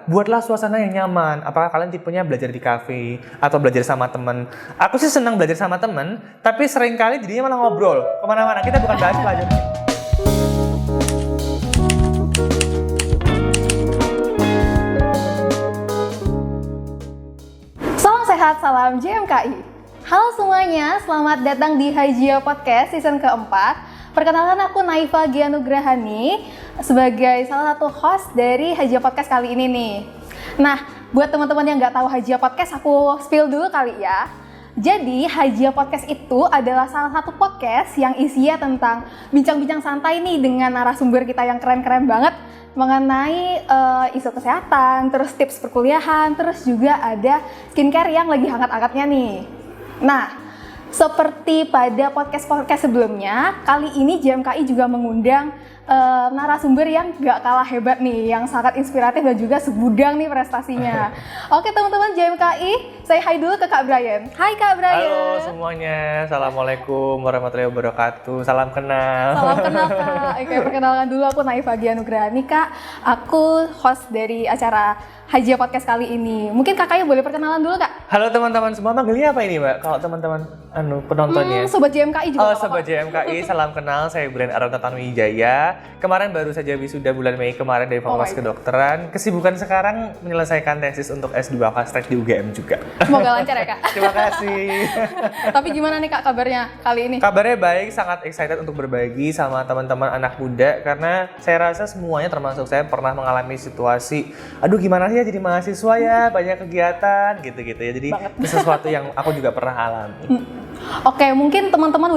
buatlah suasana yang nyaman. Apakah kalian tipenya belajar di kafe atau belajar sama teman? Aku sih senang belajar sama teman, tapi seringkali jadinya malah ngobrol kemana-mana. Kita bukan bahas pelajaran. Salam sehat, salam JMKI. Halo semuanya, selamat datang di Hajia Podcast season keempat. Perkenalkan, aku Naifa Gianugrahani sebagai salah satu host dari Hajia Podcast kali ini nih. Nah, buat teman-teman yang nggak tahu Hajia Podcast, aku spill dulu kali ya. Jadi, Hajia Podcast itu adalah salah satu podcast yang isinya tentang bincang-bincang santai nih dengan narasumber kita yang keren-keren banget mengenai isu kesehatan, terus tips perkuliahan, terus juga ada skincare yang lagi hangat-hangatnya nih. Nah, seperti pada podcast-podcast sebelumnya, kali ini JMKI juga mengundang narasumber yang gak kalah hebat nih, yang sangat inspiratif dan juga segudang nih prestasinya. Oke teman-teman JMKI, saya hai dulu ke Kak Brian. Hai Kak Brian. Halo semuanya, Assalamualaikum warahmatullahi wabarakatuh. Salam kenal. Salam kenal Kak. Oke, perkenalkan dulu, aku Naifa Gianugrahani Kak. Aku host dari acara Hajia Podcast kali ini. Mungkin kakaknya boleh perkenalan dulu Kak? Halo teman-teman semua, manggilnya apa ini Mbak? Kalau teman-teman penontonnya? Sobat JMKI juga. Sobat JMKI, salam kenal. Saya Brian Arona Tanuwijaya. Kemarin baru saja wisuda bulan Mei kemarin dari Fakultas Kedokteran. Kesibukan sekarang menyelesaikan tesis untuk S2 Fast Track di UGM juga. Semoga lancar ya Kak. Terima kasih. Tapi gimana nih Kak kabarnya kali ini? Kabarnya baik, sangat excited untuk berbagi sama teman-teman anak muda karena saya rasa semuanya termasuk saya pernah mengalami situasi, aduh gimana sih ya jadi mahasiswa ya, banyak kegiatan gitu-gitu ya. Jadi itu sesuatu yang aku juga pernah alami. Oke, mungkin teman-teman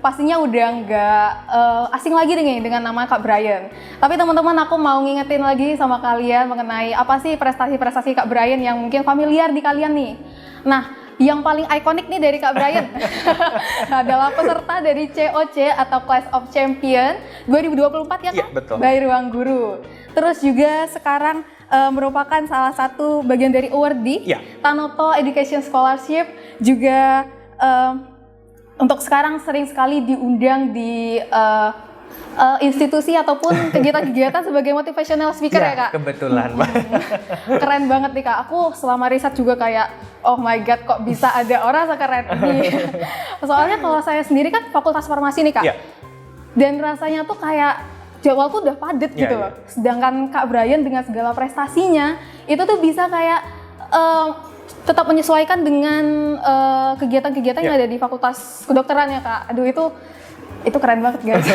pastinya udah nggak asing lagi dengan nama Kak Brian. Tapi teman-teman, aku mau ngingetin lagi sama kalian mengenai apa sih prestasi-prestasi Kak Brian yang mungkin familiar di kalian nih. Nah, yang paling ikonik nih dari Kak Brian adalah peserta dari COC atau Class of Champion 2024 ya Kak? Iya, betul. By Ruang Guru. Terus juga sekarang merupakan salah satu bagian dari awardee Tanoto Education Scholarship, juga untuk sekarang sering sekali diundang di institusi ataupun kegiatan-kegiatan sebagai motivational speaker ya Kak? Kebetulan Mbak. Keren banget nih Kak, aku selama riset juga kayak oh my god kok bisa ada orang sekeren ini. Soalnya kalau saya sendiri kan fakultas farmasi nih Kak, dan rasanya tuh kayak jadwalku udah padet gitu loh. Sedangkan Kak Brian dengan segala prestasinya itu tuh bisa kayak tetap menyesuaikan dengan kegiatan-kegiatan yang ada di fakultas kedokteran ya Kak. Aduh itu keren banget guys.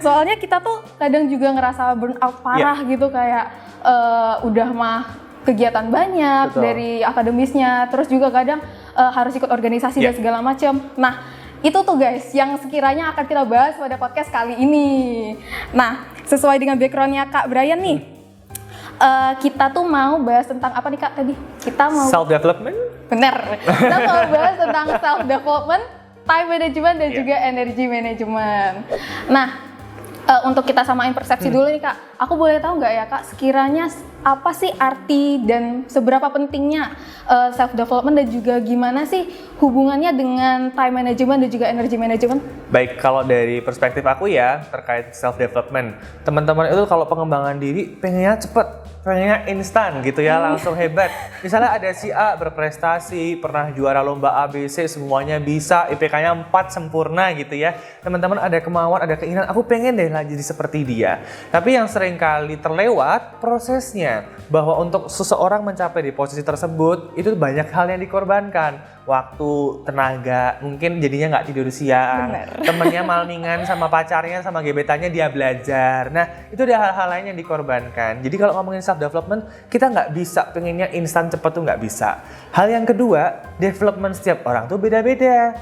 Soalnya kita tuh kadang juga ngerasa burnout parah gitu, kayak udah mah kegiatan banyak dari akademisnya, terus juga kadang harus ikut organisasi dan segala macam. Nah, itu tuh guys yang sekiranya akan kita bahas pada podcast kali ini. Nah, sesuai dengan backgroundnya Kak Brian nih, kita tuh mau bahas tentang apa nih Kak tadi? Kita mau self development. Bener. Kita mau bahas tentang self development, time management dan juga energy management. Nah, untuk kita samain persepsi dulu nih Kak, aku boleh tahu nggak ya Kak, sekiranya apa sih arti dan seberapa pentingnya self development dan juga gimana sih hubungannya dengan time management dan juga energy management? Baik, kalau dari perspektif aku ya terkait self development, teman-teman itu kalau pengembangan diri pengennya cepet, pengennya instan gitu ya, langsung hebat. Misalnya ada si A berprestasi, pernah juara lomba ABC, semuanya bisa, IPK-nya 4 sempurna gitu ya. Teman-teman ada kemauan, ada keinginan, aku pengen deh lah jadi seperti dia. Tapi yang sering kali terlewat prosesnya, bahwa untuk seseorang mencapai di posisi tersebut itu banyak hal yang dikorbankan. Waktu, tenaga, mungkin jadinya nggak tidur siang, temennya malmingan sama pacarnya, sama gebetannya dia belajar. Nah, itu ada hal-hal lain yang dikorbankan. Jadi kalau ngomongin self development, kita nggak bisa pengennya instan cepet tuh nggak bisa. Hal yang kedua, development setiap orang tuh beda-beda.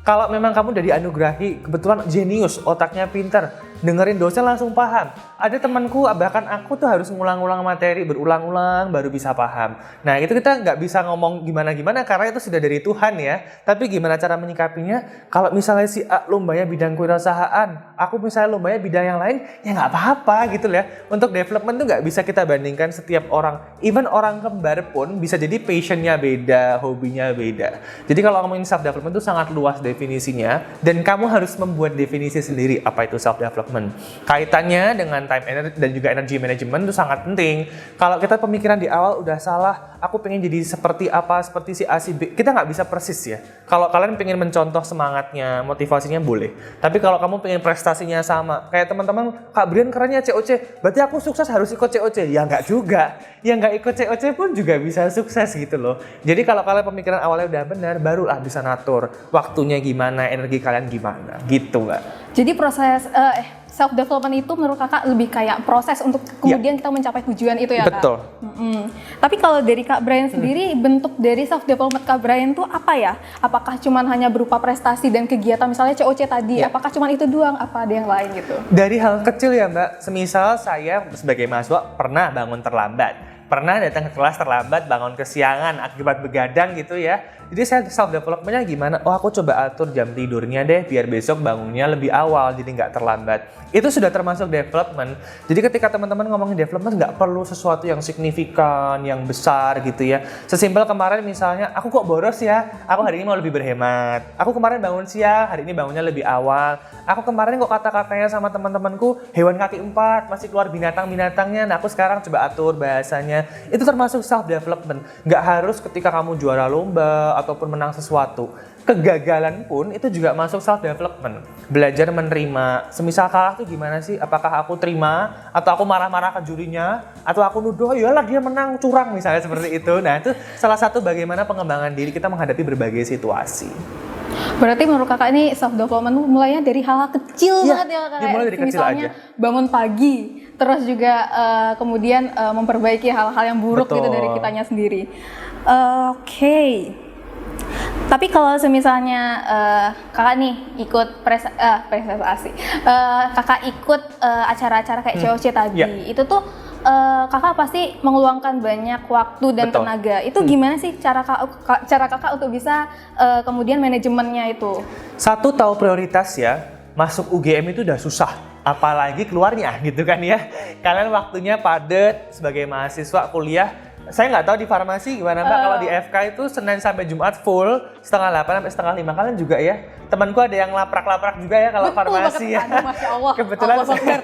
Kalau memang kamu udah dianugerahi kebetulan jenius, otaknya pinter, dengerin dosen langsung paham. Ada temanku, bahkan aku tuh harus ngulang-ulang materi berulang-ulang baru bisa paham. Nah itu kita nggak bisa ngomong gimana-gimana karena itu sudah dari Tuhan ya. Tapi gimana cara menyikapinya? Kalau misalnya si A lombanya bidang kewirausahaan, aku misalnya lombanya bidang yang lain, ya nggak apa-apa gitu ya. Untuk development tuh nggak bisa kita bandingkan setiap orang. Even orang kembar pun bisa jadi passionnya beda, hobinya beda. Jadi kalau ngomongin self development itu sangat luas definisinya, dan kamu harus membuat definisi sendiri apa itu self development. development. Kaitannya dengan time dan juga energy management itu sangat penting. Kalau kita pemikiran di awal udah salah, aku pengen jadi seperti apa, seperti si A, si B, kita nggak bisa persis ya. Kalau kalian pengen mencontoh semangatnya, motivasinya boleh. Tapi kalau kamu pengen prestasinya sama, kayak teman-teman, Kak Brian kerennya COC, berarti aku sukses harus ikut COC. Ya nggak juga. Yang nggak ikut COC pun juga bisa sukses gitu loh. Jadi kalau kalian pemikiran awalnya udah benar, barulah bisa ngatur waktunya gimana, energi kalian gimana, gitu Mbak. Jadi proses self development itu menurut kakak lebih kayak proses untuk kemudian kita mencapai tujuan itu ya, Betul. Kak? Tapi kalau dari Kak Brian sendiri, bentuk dari self development Kak Brian itu apa ya? Apakah cuma hanya berupa prestasi dan kegiatan misalnya COC tadi? Apakah cuma itu doang? Apa ada yang lain gitu? Dari hal kecil ya Mbak, semisal saya sebagai mahasiswa pernah bangun terlambat. Pernah datang ke kelas terlambat, bangun kesiangan akibat begadang gitu ya. Jadi saya self developmentnya gimana? Oh aku coba atur jam tidurnya deh biar besok bangunnya lebih awal jadi nggak terlambat. Itu sudah termasuk development. Jadi ketika teman-teman ngomongin development nggak perlu sesuatu yang signifikan, yang besar gitu ya. Sesimpel kemarin misalnya aku kok boros ya, aku hari ini mau lebih berhemat. Aku kemarin bangun siang, hari ini bangunnya lebih awal. Aku kemarin kok kata-katanya sama teman-temanku hewan kaki 4 masih keluar binatang-binatangnya. Nah aku sekarang coba atur bahasanya. Itu termasuk self development. Nggak harus ketika kamu juara lomba ataupun menang sesuatu. Kegagalan pun itu juga masuk self development. Belajar menerima. Semisal kalah tuh gimana sih? Apakah aku terima atau aku marah-marah ke jurinya atau aku nuduh yalah dia menang curang misalnya seperti itu. Nah, itu salah satu bagaimana pengembangan diri kita menghadapi berbagai situasi. Berarti menurut kakak ini self development mulainya dari hal-hal kecil banget ya kakak. Dimulai dari kecil misalnya aja. Bangun pagi, terus juga kemudian memperbaiki hal-hal yang buruk gitu Betul. dari kitanya sendiri. Oke. Tapi kalau semisalnya kakak nih ikut prestasi, kakak ikut acara-acara kayak COC tadi, itu tuh kakak pasti mengeluangkan banyak waktu dan Betul. tenaga. Itu gimana sih cara kakak untuk bisa kemudian manajemennya itu? Satu, tahu prioritas ya. Masuk UGM itu udah susah, apalagi keluarnya gitu kan ya. Kalian waktunya padat sebagai mahasiswa kuliah. Saya nggak tahu di farmasi gimana Mbak, kalau di FK itu Senin sampai Jumat full, 7:30 sampai 4:30 kalian juga ya. Temanku ada yang laprak-laprak juga ya kalau farmasi ya. Aduh, Masya Allah. Kebetulan Allah Akbar.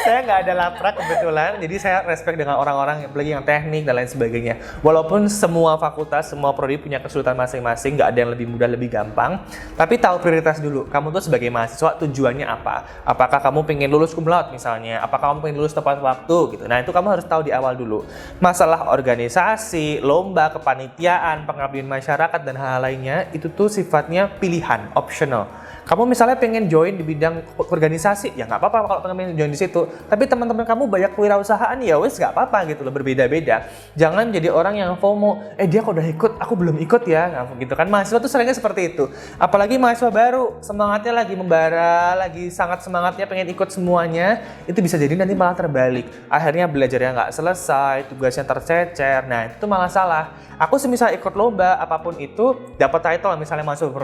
saya nggak ada laprak kebetulan, jadi saya respect dengan orang-orang apalagi yang teknik dan lain sebagainya. Walaupun semua fakultas, semua prodi punya kesulitan masing-masing, nggak ada yang lebih mudah, lebih gampang. Tapi tahu prioritas dulu. Kamu tuh sebagai mahasiswa tujuannya apa? Apakah kamu pengen lulus cum laude misalnya? Apakah kamu pengen lulus tepat waktu gitu? Nah itu kamu harus tahu di awal dulu. Masalah organisasi, lomba, kepanitiaan, pengabdian masyarakat dan hal lainnya itu tuh sifatnya pilihan, optional. Kamu misalnya pengen join di bidang organisasi, ya nggak apa-apa kalau pengen join di situ. Tapi teman-teman kamu banyak kewirausahaan, ya wes nggak apa-apa gitu loh, berbeda-beda. Jangan jadi orang yang FOMO, dia kok udah ikut, aku belum ikut ya, nah, gitu kan. Mahasiswa tuh seringnya seperti itu. Apalagi mahasiswa baru, semangatnya lagi membara, lagi sangat semangatnya pengen ikut semuanya, itu bisa jadi nanti malah terbalik. Akhirnya belajarnya nggak selesai, tugasnya tercecer, nah itu malah salah. Aku semisal ikut lomba, apapun itu, dapat title misalnya masuk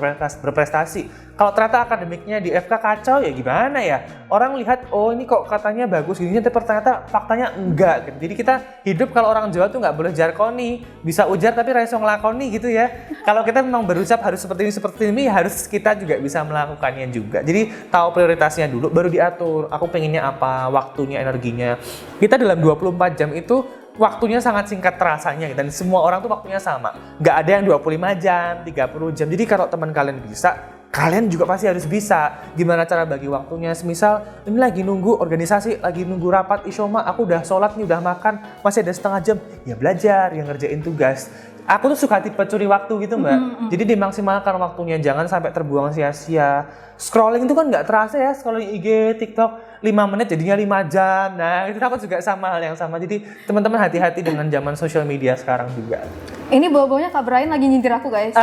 berprestasi. Kalau ternyata akademiknya di FK kacau ya gimana ya? Orang lihat, oh ini kok katanya bagus gini, tapi ternyata faktanya enggak. Jadi kita hidup kalau orang Jawa tuh nggak boleh jarkoni, bisa ujar tapi raiso ngelakoni gitu ya. Kalau kita memang berucap harus seperti ini, harus kita juga bisa melakukannya juga. Jadi tahu prioritasnya dulu, baru diatur. Aku pengennya apa, waktunya, energinya. Kita dalam 24 jam itu waktunya sangat singkat terasanya dan semua orang tuh waktunya sama. Nggak ada yang 25 jam, 30 jam. Jadi kalau teman kalian bisa, kalian juga pasti harus bisa. Gimana cara bagi waktunya? Semisal ini lagi nunggu organisasi, lagi nunggu rapat isyoma, aku udah sholat nih, udah makan, masih ada setengah jam, ya belajar, yang ngerjain tugas. Aku tuh suka tipe curi waktu gitu Mbak. Jadi dimaksimalkan waktunya, jangan sampai terbuang sia-sia. Scrolling itu kan nggak terasa ya, scrolling IG, TikTok 5 menit jadinya 5 jam. Nah itu aku juga sama hal yang sama. Jadi teman-teman hati-hati dengan zaman sosial media sekarang juga. Ini bau-baunya Kak Brian lagi nyindir aku guys.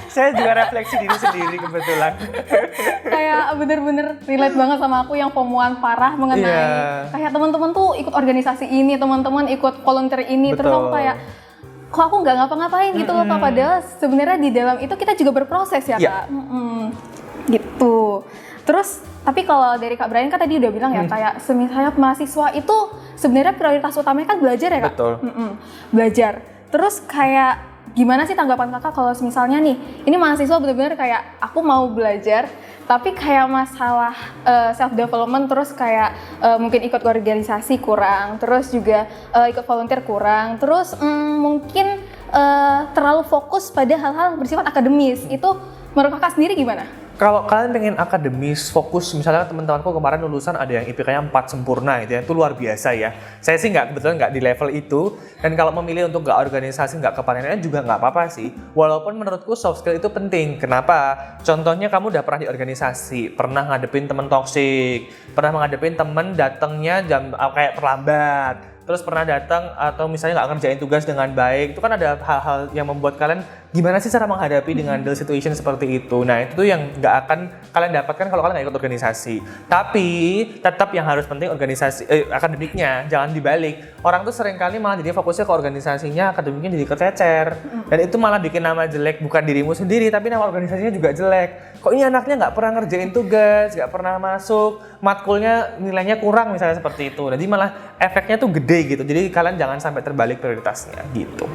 Saya juga refleksi diri sendiri kebetulan. Kayak bener-bener relate banget sama aku yang FOMO-an parah mengenai kayak teman-teman tuh ikut organisasi ini, teman-teman ikut volunteer ini. Betul. Terus aku kayak kok aku nggak ngapa-ngapain gitu loh Kak, padahal sebenarnya di dalam itu kita juga berproses ya Kak. Gitu. Terus tapi kalau dari Kak Brian kan tadi udah bilang ya kayak misalnya mahasiswa itu sebenarnya prioritas utamanya kan belajar ya Kak. Betul. Belajar. Terus kayak gimana sih tanggapan kakak kalau misalnya nih, ini mahasiswa benar-benar kayak aku mau belajar, tapi kayak masalah self development, terus kayak mungkin ikut organisasi kurang, terus juga ikut volunteer kurang, terus mungkin terlalu fokus pada hal-hal bersifat akademis. Itu menurut kakak sendiri gimana? Kalau kalian pengen akademis, fokus, misalnya teman-temanku kemarin lulusan ada yang IPK-nya 4 sempurna gitu ya, itu luar biasa ya. Saya sih kebetulan nggak di level itu, dan kalau memilih untuk nggak organisasi, nggak kepanitiaan juga nggak apa-apa sih. Walaupun menurutku soft skill itu penting. Kenapa? Contohnya kamu udah pernah di organisasi, pernah ngadepin teman toksik, pernah ngadepin teman datangnya jam kayak terlambat, terus pernah datang atau misalnya nggak ngerjain tugas dengan baik, itu kan ada hal-hal yang membuat kalian gimana sih cara menghadapi dengan situation seperti itu. Nah itu tuh yang nggak akan kalian dapatkan kalau kalian nggak ikut organisasi. Tapi tetap yang harus penting organisasi akademiknya, jangan dibalik. Orang tuh seringkali malah jadi fokusnya ke organisasinya, akademiknya jadi kececer, dan itu malah bikin nama jelek bukan dirimu sendiri tapi nama organisasinya juga jelek. Kok ini anaknya nggak pernah ngerjain tugas, nggak pernah masuk, matkulnya nilainya kurang misalnya seperti itu. Jadi malah efeknya tuh gede gitu. Jadi kalian jangan sampai terbalik prioritasnya gitu.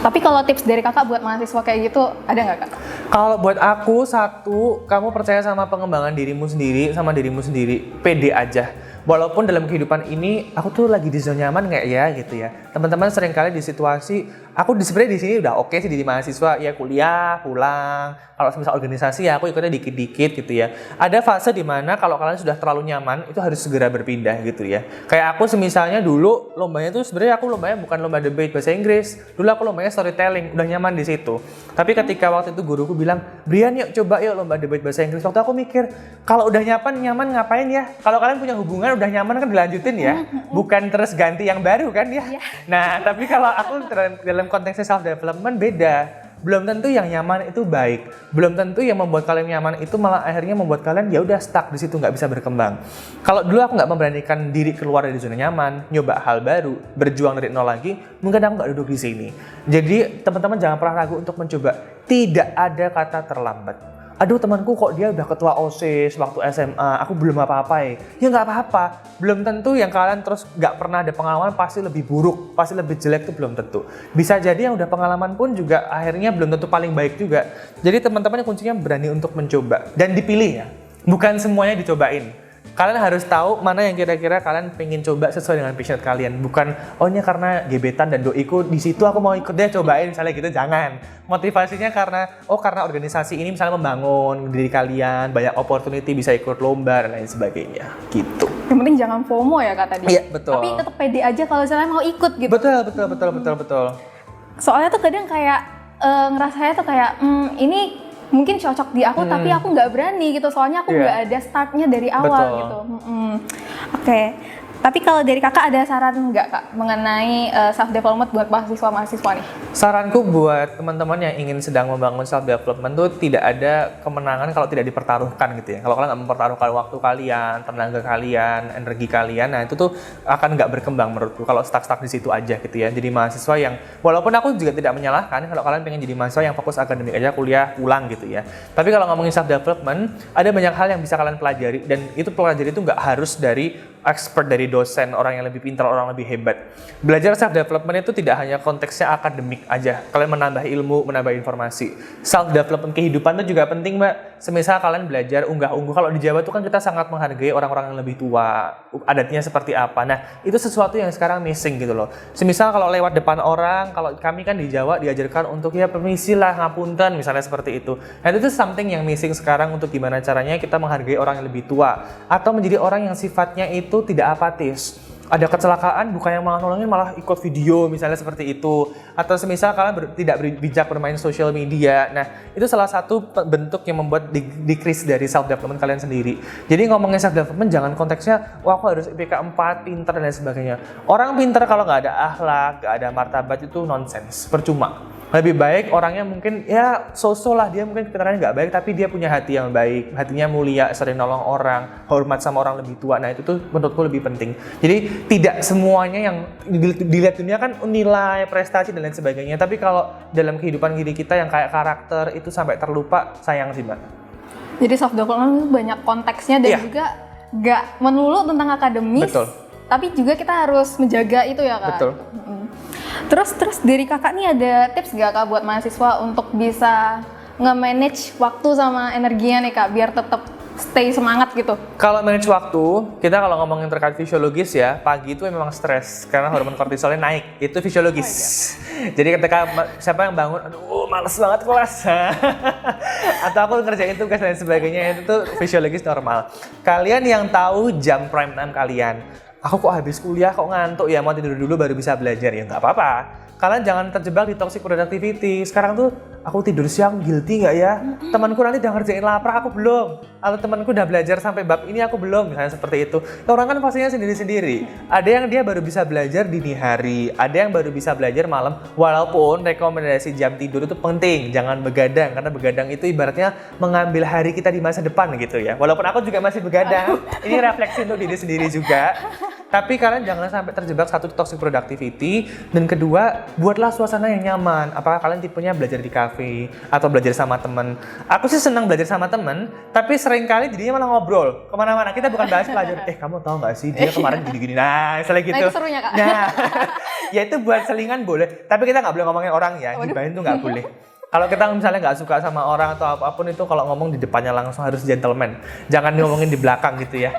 Tapi kalau tips dari kakak buat mahasiswa kayak gitu ada nggak kak? Kalau buat aku, satu, kamu percaya sama pengembangan dirimu sendiri, pede aja. Walaupun dalam kehidupan ini aku tuh lagi di zona nyaman nggak ya gitu ya. Teman-teman seringkali di situasi aku sebenarnya di sini udah oke sih jadi mahasiswa ya, kuliah, pulang. Kalau misal organisasi ya aku ikutnya dikit-dikit gitu ya. Ada fase di mana kalau kalian sudah terlalu nyaman itu harus segera berpindah gitu ya. Kayak aku semisalnya dulu lombanya tuh sebenarnya aku lombanya bukan lomba debate bahasa Inggris. Dulu aku lombanya storytelling, udah nyaman di situ. Tapi ketika waktu itu guruku bilang, "Brian yuk coba yuk lomba debate bahasa Inggris." Waktu aku mikir, kalau udah nyaman ngapain ya? Kalau kalian punya hubungan udah nyaman kan dilanjutin ya, bukan terus ganti yang baru kan ya. Nah, tapi kalau aku dalam konteksnya self development beda. Belum tentu yang nyaman itu baik. Belum tentu yang membuat kalian nyaman itu malah akhirnya membuat kalian ya udah stuck di situ, nggak bisa berkembang. Kalau dulu aku nggak memberanikan diri keluar dari zona nyaman, nyoba hal baru, berjuang dari nol lagi, mungkin aku nggak duduk di sini. Jadi teman-teman jangan pernah ragu untuk mencoba. Tidak ada kata terlambat. Aduh temanku kok dia udah ketua OSIS waktu SMA, aku belum apa-apa ya nggak apa-apa. Belum tentu yang kalian terus nggak pernah ada pengalaman pasti lebih buruk, pasti lebih jelek, itu belum tentu. Bisa jadi yang udah pengalaman pun juga akhirnya belum tentu paling baik juga. Jadi teman-teman kuncinya berani untuk mencoba dan dipilih ya, bukan semuanya dicobain. Kalian harus tahu mana yang kira-kira kalian pengen coba sesuai dengan passion kalian. Bukan, oh ini karena gebetan dan doiku di situ aku mau ikut deh cobain misalnya gitu, jangan. Motivasinya karena organisasi ini misalnya membangun diri kalian, banyak opportunity bisa ikut lomba dan lain sebagainya gitu. Yang penting jangan FOMO ya kak tadi. Iya betul. Tapi tetap pede aja kalau misalnya mau ikut gitu. Betul. Soalnya tuh kadang kayak ngerasanya tuh kayak ini mungkin cocok di aku tapi aku nggak berani gitu, soalnya aku nggak ada startnya dari awal gitu. Oke. Tapi kalau dari kakak ada saran nggak kak mengenai self development buat mahasiswa nih? Saranku buat teman-teman yang ingin sedang membangun self development tuh tidak ada kemenangan kalau tidak dipertaruhkan gitu ya. Kalau kalian nggak mempertaruhkan waktu kalian, tenaga kalian, energi kalian, nah itu tuh akan nggak berkembang menurutku kalau stuck di situ aja gitu ya. Jadi mahasiswa yang, walaupun aku juga tidak menyalahkan kalau kalian pengen jadi mahasiswa yang fokus akademik aja, kuliah pulang gitu ya. Tapi kalau ngomongin self development, ada banyak hal yang bisa kalian pelajari, dan itu pelajari itu nggak harus dari expert, dari dosen, orang yang lebih pintar, orang lebih hebat. Belajar self development itu tidak hanya konteksnya akademik aja. Kalian menambah ilmu, menambah informasi. Self development kehidupan itu juga penting, Mbak. Semisal kalian belajar unggah-ungguh. Kalau di Jawa tuh kan kita sangat menghargai orang-orang yang lebih tua. Adatnya seperti apa. Nah, itu sesuatu yang sekarang missing gitu loh. Semisal kalau lewat depan orang, kalau kami kan di Jawa diajarkan untuk ya permisi lah, ngapunten, misalnya seperti itu. Nah, itu tuh something yang missing sekarang untuk gimana caranya kita menghargai orang yang lebih tua. Atau menjadi orang yang sifatnya itu tidak apatis. Ada kecelakaan bukan yang malah nolongin, malah ikut video misalnya seperti itu. Atau semisal kalian tidak bijak bermain social media. Nah, itu salah satu bentuk yang membuat decrease dari self development kalian sendiri. Jadi ngomongin self development jangan konteksnya wah aku harus IPK 4, pintar dan lain sebagainya. Orang pintar kalau nggak ada akhlak, nggak ada martabat itu nonsens, percuma. Lebih baik orangnya mungkin ya so-so lah, dia mungkin keterangannya nggak baik tapi dia punya hati yang baik, hatinya mulia, sering nolong orang, hormat sama orang lebih tua. Nah itu tuh menurutku lebih penting. Jadi tidak semuanya yang dilihat dunia kan nilai, prestasi dan lain sebagainya. Tapi kalau dalam kehidupan diri kita yang kayak karakter itu sampai terlupa, sayang sih Mbak. Jadi self development itu banyak konteksnya dan juga nggak melulu tentang akademis. Betul. Tapi juga kita harus menjaga itu ya Kak. Betul. Terus dari kakak nih ada tips gak kak buat mahasiswa untuk bisa nge-manage waktu sama energinya nih kak biar tetap stay semangat gitu? Kalau manage waktu, kita kalau ngomongin terkait fisiologis ya, pagi itu memang stres karena hormon kortisolnya naik, itu fisiologis. Jadi ketika siapa yang bangun, aduh males banget kelas, atau aku ngerjain tugas dan sebagainya, itu tuh fisiologis normal. Kalian yang tahu jam prime time kalian, aku kok habis kuliah kok ngantuk ya, mau tidur dulu baru bisa belajar, ya nggak apa-apa. Kalian jangan terjebak di toxic productivity. Sekarang tuh aku tidur siang guilty nggak ya? Temanku nanti udah ngerjain laprak, aku belum. Atau temanku udah belajar sampai bab ini, aku belum. Misalnya seperti itu. Orang kan pastinya sendiri-sendiri. Ada yang dia baru bisa belajar dini hari, ada yang baru bisa belajar malam. Walaupun rekomendasi jam tidur itu penting, jangan begadang. Karena begadang itu ibaratnya mengambil hari kita di masa depan gitu ya. Walaupun aku juga masih begadang, ini refleksi untuk diri sendiri juga. Tapi kalian jangan sampai terjebak satu toxic productivity, dan kedua buatlah suasana yang nyaman. Apakah kalian tipenya belajar di kafe atau belajar sama temen? Aku sih senang belajar sama temen, tapi seringkali jadinya malah ngobrol kemana-mana. Kita bukan bahas pelajaran. Kamu tahu nggak sih dia kemarin gini-gini. Nah, misalnya gitu. Nah itu serunya kak. Nah, ya itu buat selingan boleh. Tapi kita nggak boleh ngomongin orang ya. Gibahin tuh nggak boleh. Kalau kita misalnya nggak suka sama orang atau apapun itu, kalau ngomong di depannya langsung harus gentleman. Jangan ngomongin di belakang gitu ya.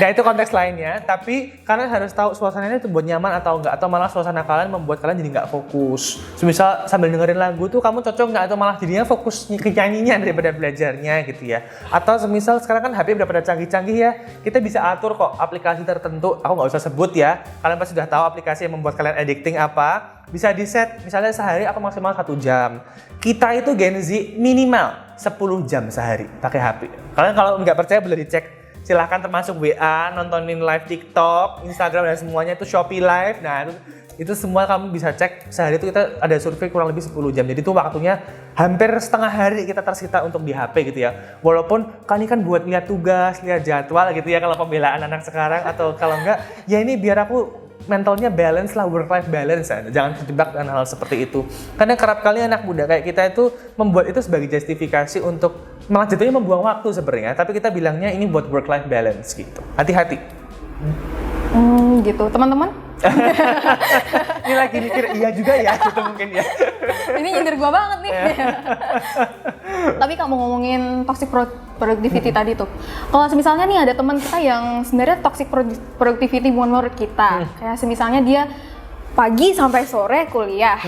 Nah itu konteks lainnya, tapi kalian harus tahu suasananya itu buat nyaman atau enggak, atau malah suasana kalian membuat kalian jadi nggak fokus. Misal sambil dengerin lagu tuh kamu cocok nggak, atau malah jadinya fokus ke nyanyinya daripada belajarnya gitu ya. Atau semisal sekarang kan HP udah pada canggih-canggih ya, kita bisa atur kok aplikasi tertentu, aku nggak usah sebut ya, kalian pasti sudah tahu aplikasi yang membuat kalian addicting apa. Bisa di set, misalnya sehari aku maksimal 1 jam. Kita itu Gen Z minimal 10 jam sehari pakai HP. Kalian kalau nggak percaya boleh dicek. Silahkan termasuk WA, nontonin live TikTok, Instagram dan semuanya, itu Shopee Live. Nah itu semua kamu bisa cek. Sehari itu kita ada survei kurang lebih 10 jam. Jadi itu waktunya hampir setengah hari kita tersita untuk di HP gitu ya. Walaupun kan ini kan buat lihat tugas, lihat jadwal gitu ya kalau pembelaan anak sekarang. Atau kalau enggak, ya ini biar aku mentalnya balance lah, work-life balance ya. Jangan terjebak dengan hal seperti itu. Karena kerap kali anak muda kayak kita itu membuat itu sebagai justifikasi untuk malah jatuhnya membuang waktu sebenarnya. Tapi kita bilangnya ini buat work-life balance gitu. Hati-hati. Gitu. Teman-teman? Ini lagi mikir iya juga ya gitu mungkin ya. Ini nyindir gua banget nih. Tapi kamu ngomongin toxic productivity tadi tuh. Kalau misalnya nih ada teman kita yang sebenarnya toxic productivity menurut kita. Kayak misalnya dia pagi sampai sore kuliah.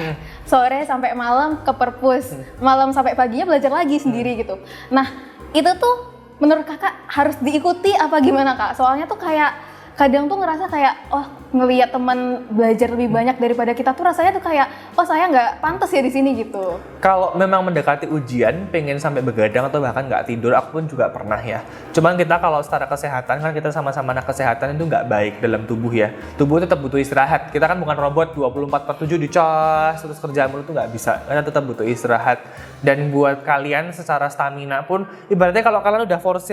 Sore sampai malam ke perpus. Malam sampai paginya belajar lagi sendiri gitu. Nah, itu tuh menurut kakak harus diikuti apa gimana kak? Soalnya tuh kayak kadang tuh ngerasa kayak, oh ngelihat teman belajar lebih banyak daripada kita tuh rasanya tuh kayak, oh saya nggak pantas ya di sini gitu. Kalau memang mendekati ujian, pengen sampai begadang atau bahkan nggak tidur, aku pun juga pernah ya. Cuman kita kalau secara kesehatan, kan kita sama-sama anak kesehatan itu nggak baik dalam tubuh ya. Tubuh tetap butuh istirahat. Kita kan bukan robot 24/7 dicas, terus kerjaan mulu tuh nggak bisa. Karena tetap butuh istirahat. Dan buat kalian secara stamina pun, ibaratnya kalau kalian udah force,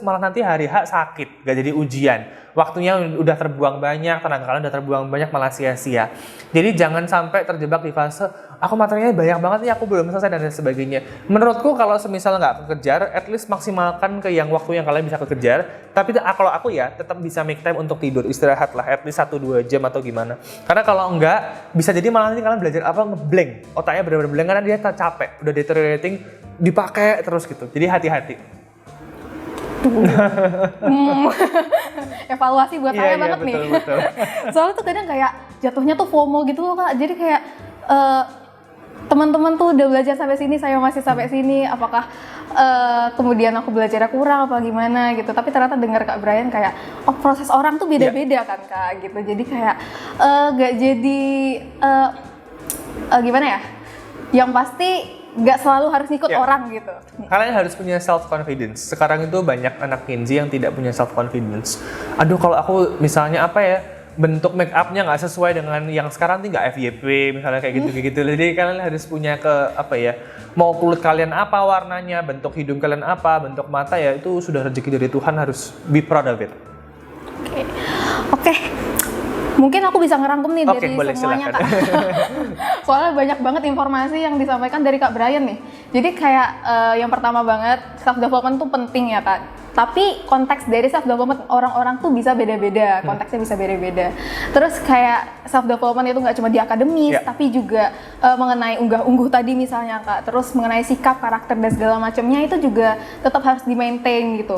malah nanti hari H sakit, nggak jadi ujian. Waktunya udah terbuang banyak, tenaga kalian udah terbuang banyak, malah sia-sia. Jadi jangan sampai terjebak di fase aku materinya banyak banget nih, aku belum selesai dan sebagainya. Menurutku kalau semisal nggak kekejar, at least maksimalkan ke yang waktu yang kalian bisa kekejar. Tapi kalau aku ya tetap bisa make time untuk tidur, istirahat lah, at least 1-2 jam atau gimana. Karena kalau enggak, bisa jadi malah nanti kalian belajar apa ngeblank, otaknya benar-benar blank karena dia capek, udah deteriorating, dipakai terus gitu. Jadi hati-hati. Evaluasi buat saya banget betul, nih. betul. Soalnya tuh kadang kayak jatuhnya tuh FOMO gitu loh kak. Jadi kayak teman-teman tuh udah belajar sampai sini, saya masih sampai sini. Apakah kemudian aku belajarnya kurang apa gimana gitu. Tapi ternyata dengar Kak Brian kayak, oh proses orang tuh beda-beda kan kak gitu. Jadi kayak gak jadi gimana ya? Yang pasti nggak selalu harus ikut orang gitu. Kalian harus punya self confidence. Sekarang itu banyak anak Gen Z yang tidak punya self confidence. Aduh kalau aku misalnya apa ya, bentuk make upnya nggak sesuai dengan yang sekarang tuh nggak FYP misalnya kayak gitu. Jadi kalian harus punya mau kulit kalian apa warnanya, bentuk hidung kalian apa, bentuk mata ya itu sudah rezeki dari Tuhan, harus be proud of it. Oke. Mungkin aku bisa ngerangkum nih dari boleh, semuanya silakan. Kak. Soalnya banyak banget informasi yang disampaikan dari Kak Brian nih. Jadi kayak yang pertama banget, self development tuh penting ya Kak. Tapi konteks dari self development orang-orang tuh bisa beda-beda, konteksnya bisa beda-beda. Terus kayak self development itu nggak cuma di akademis, tapi juga mengenai unggah-ungguh tadi misalnya Kak. Terus mengenai sikap, karakter dan segala macamnya itu juga tetap harus di-maintain gitu.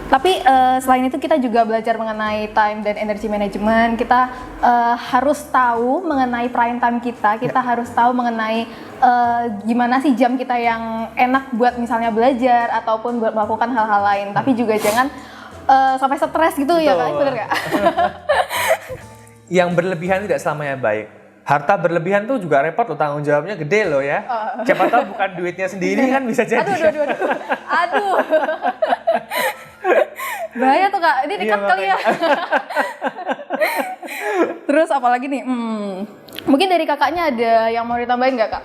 Tapi selain itu kita juga belajar mengenai time dan energy management. Kita harus tahu mengenai prime time kita harus tahu mengenai gimana sih jam kita yang enak buat misalnya belajar ataupun buat melakukan hal-hal lain. Tapi juga jangan sampai stres gitu. Betul. Ya Kak, bener gak? Yang berlebihan tidak selamanya baik. Harta berlebihan tuh juga repot loh, tanggung jawabnya gede loh ya. Siapa tahu bukan duitnya sendiri kan bisa jadi. Aduh. Bahaya tuh Kak, ini dekat kali ya. Terus apalagi nih? Mungkin dari kakaknya ada yang mau ditambahin nggak Kak?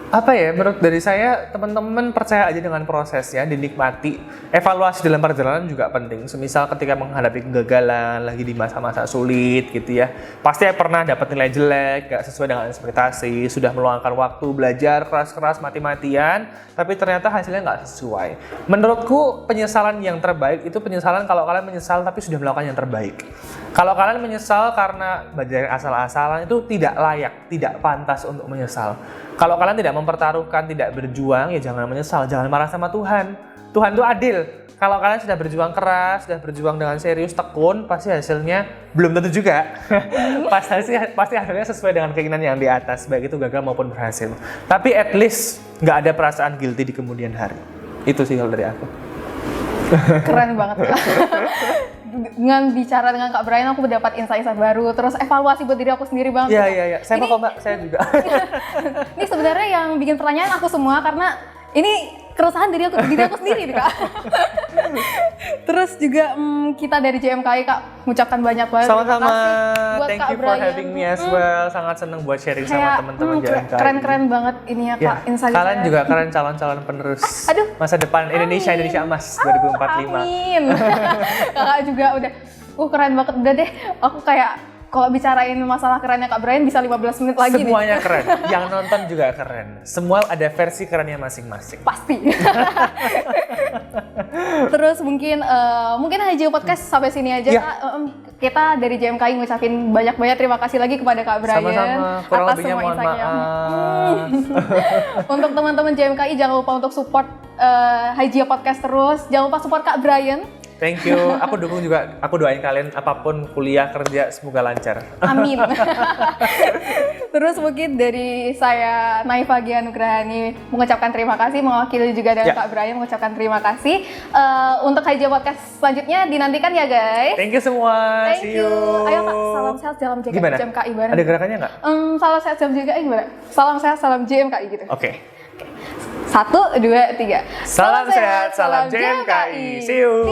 Apa ya, menurut dari saya teman-teman percaya aja dengan prosesnya, dinikmati. Evaluasi dalam perjalanan juga penting. Semisal ketika menghadapi kegagalan, lagi di masa-masa sulit gitu ya, pasti pernah dapat nilai jelek, gak sesuai dengan ekspektasi, sudah meluangkan waktu belajar keras-keras mati-matian, tapi ternyata hasilnya nggak sesuai. Menurutku penyesalan yang terbaik itu penyesalan kalau kalian menyesal tapi sudah melakukan yang terbaik. Kalau kalian menyesal karena belajar asal-asalan itu tidak layak, tidak pantas untuk menyesal. Kalau kalian tidak mempertaruhkan, tidak berjuang, ya jangan menyesal, jangan marah sama Tuhan. Tuhan itu adil. Kalau kalian sudah berjuang keras, sudah berjuang dengan serius, tekun, pasti hasilnya belum tentu juga. pasti hasilnya sesuai dengan keinginan yang di atas, baik itu gagal maupun berhasil. Tapi at least nggak ada perasaan guilty di kemudian hari. Itu sih kalau dari aku. Keren banget Kak. Dengan bicara dengan Kak Brian aku mendapat insight-insight baru, terus evaluasi buat diri aku sendiri banget. Iya. Saya mau Mbak, saya juga. Ini sebenarnya yang bikin pertanyaan aku semua karena ini keresahan diri aku sendiri Kak. Terus juga kita dari JMKI Kak mengucapkan banyak banget sama-sama. Buat Thank Kak you for Brian. having me as well. Sangat senang buat sharing sama teman-teman JMKI. Keren-keren banget ini ya Kak. Kalian juga keren calon-calon penerus masa depan Indonesia Emas 2045. Amin. Kakak juga udah keren banget. Udah deh, aku kayak kalau bicarain masalah kerennya Kak Brian bisa 15 menit lagi. Semuanya nih. Keren, yang nonton juga keren. Semua ada versi kerennya masing-masing. Pasti. Terus mungkin HJU Podcast sampai sini aja Kak. Kita dari JMKI ngucapin banyak-banyak terima kasih lagi kepada Kak Brian. Sama-sama, kurang atas lebihnya semua mohon insight-nya. maaf. Untuk teman-teman JMKI jangan lupa untuk support HJU Podcast terus. Jangan lupa support Kak Brian. Thank you. Aku dukung juga. Aku doain kalian apapun kuliah kerja semoga lancar. Amin. Terus mungkin dari saya Naifa Gianugrahani mengucapkan terima kasih, mewakili juga dengan Kak Brian mengucapkan terima kasih. Untuk HJ Podcast selanjutnya dinantikan ya guys. Thank you semua. Thank See you. you. Ayo Kak, salam sehat salam JMKI bareng. Ada gerakannya nggak? Salam sehat salam JMKI gimana? Salam sehat salam JMKI gitu. Oke. 1, 2, 3. Salam sehat, salam JMKI. See you.